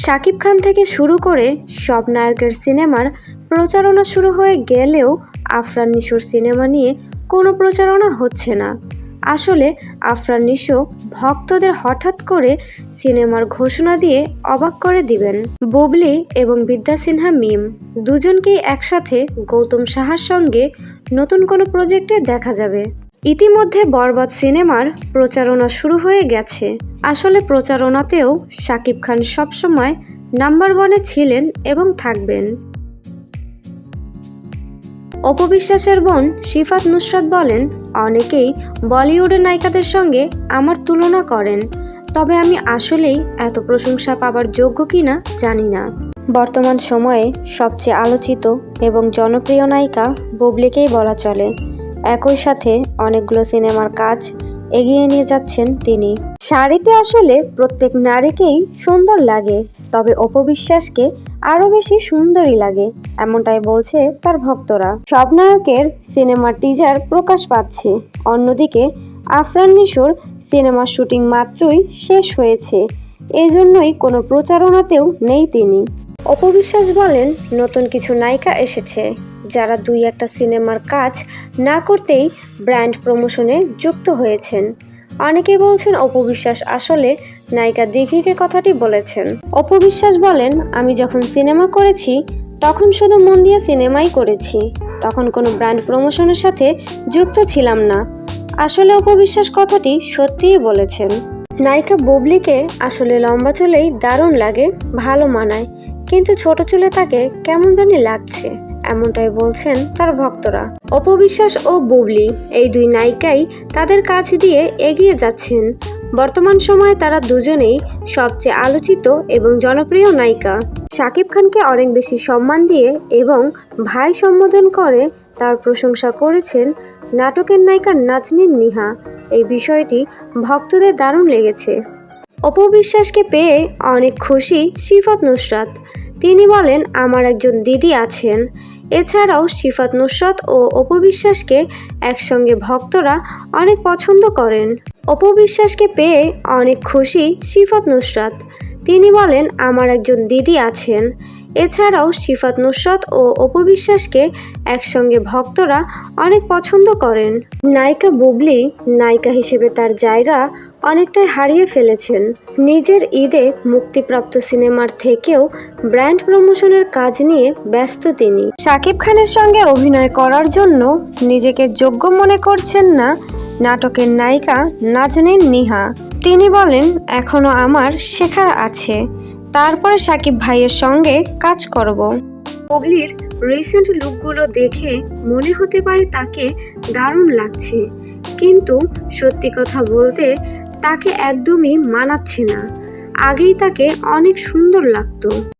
শাকিব খান থেকে শুরু করে সব নায়কের সিনেমার প্রচারণা শুরু হয়ে গেলেও আফরান নিশোর সিনেমা নিয়ে কোনো প্রচারণা হচ্ছে না। আসলে আফরান নিশো ভক্তদের হঠাৎ করে সিনেমার ঘোষণা দিয়ে অবাক করে দিবেন। বুবলি এবং বিদ্যা সিনহা মিম দুজনকেই একসাথে গৌতম সাহার সঙ্গে নতুন কোনো প্রজেক্টে দেখা যাবে। ইতিমধ্যে বরবাদ সিনেমার প্রচারণা শুরু হয়ে গেছে। আসলে প্রচারণাতেও শাকিব খান সবসময় নাম্বার ওয়ানে ছিলেন এবং থাকবেন। অপু বিশ্বাসের বোন শিফাত নুসরাত বলেন, অনেকেই বলিউডের নায়িকাদের সঙ্গে আমার তুলনা করেন, তবে আমি আসলেই এত প্রশংসা পাবার যোগ্য কিনা জানি না। বর্তমান সময়ে সবচেয়ে আলোচিত এবং জনপ্রিয় নায়িকা বুবলিকেই বলা চলে। একই সাথে অনেকগুলো সিনেমার কাজ এগিয়ে নিয়ে যাচ্ছেন তিনি। শাড়িতে আসলে প্রত্যেক নারীকেই সুন্দর লাগে, তবে অপু বিশ্বাসকে আরও বেশি সুন্দরী লাগে, এমনটাই বলছে তার ভক্তরা। সব নায়কের সিনেমার টিজার প্রকাশ পাচ্ছে। অন্যদিকে আফরান নিশোর সিনেমার শুটিং মাত্রই শেষ হয়েছে, এজন্যই কোনো প্রচারণাতেও নেই তিনি। অপু বিশ্বাস বলেন, নতুন কিছু নায়িকা এসেছে যারা দুই একটা সিনেমার কাজ না করতেই ব্র্যান্ড প্রমোশনে যুক্ত হয়েছেন। অনেকেই বলছেন অপু বিশ্বাস আসলে নায়িকা দিঘিকে কথাটি বলেছেন। অপু বিশ্বাস বলেন, আমি যখন সিনেমা করেছি তখন শুধু মন দিয়ে সিনেমাই করেছি, তখন কোনো ব্র্যান্ড প্রমোশনের সাথে যুক্ত ছিলাম না। আসলে অপু বিশ্বাস কথাটি সত্যিই বলেছেন। নায়িকা বুবলিকে আসলে লম্বা চুলেই দারুণ লাগে, ভালো মানায়, কিন্তু ছোট চুলে তাকে কেমন জানি লাগছে, এমনটাই বলছেন তার ভক্তরা। অপু বিশ্বাস ও বুবলি এই দুই নায়িকাই তাদের কাজ দিয়ে এগিয়ে যাচ্ছেন। বর্তমান সময়ে তারা দুজনেই সবচেয়ে আলোচিত এবং জনপ্রিয় নায়িকা। শাকিব খানকে অনেক বেশি সম্মান দিয়ে এবং ভাই সম্বোধন করে তার প্রশংসা করেছেন নাটকের নায়িকা নাজনীন নিহা। এই বিষয়টি ভক্তদের দারুণ লেগেছে। অপু বিশ্বাসকে পেয়ে অনেক খুশি শিফাত নুসরাত। তিনি বলেন, আমার একজন দিদি আছেন। এছাড়াও শিফাত নুসরাত ও অপু বিশ্বাসকে একসঙ্গে ভক্তরা অনেক পছন্দ করেন। অপু বিশ্বাসকে পেয়ে অনেক খুশি শিফাত নুসরাত। তিনি বলেন, আমার একজন দিদি আছেন। এছাড়াও শিফাত নুসরাত ও অপু বিশ্বাসকে একসঙ্গে ভক্তরা অনেক পছন্দ করেন। নায়িকা বুবলি নায়িকা হিসেবে তার জায়গা অনেকটাই হারিয়ে ফেলেছেন। নিজের ঈদে মুক্তিপ্রাপ্ত সিনেমার থেকেও ব্র্যান্ড প্রমোশনের কাজ নিয়ে ব্যস্ত তিনি। শাকিব খানের সঙ্গে অভিনয় করার জন্য নিজেকে যোগ্য মনে করছেন না নাটকের নায়িকা নাজনীন নিহা। তিনি বলেন, এখনো আমার শেখার আছে, তারপরে শাকিব ভাইয়ের সঙ্গে কাজ করব। বুবলির রিসেন্ট লুকগুলো দেখে মনে হতে পারে তাকে দারুণ লাগছে, কিন্তু সত্যি কথা বলতে তাকে একদমই মানাচ্ছে না। আগেই তাকে অনেক সুন্দর লাগতো।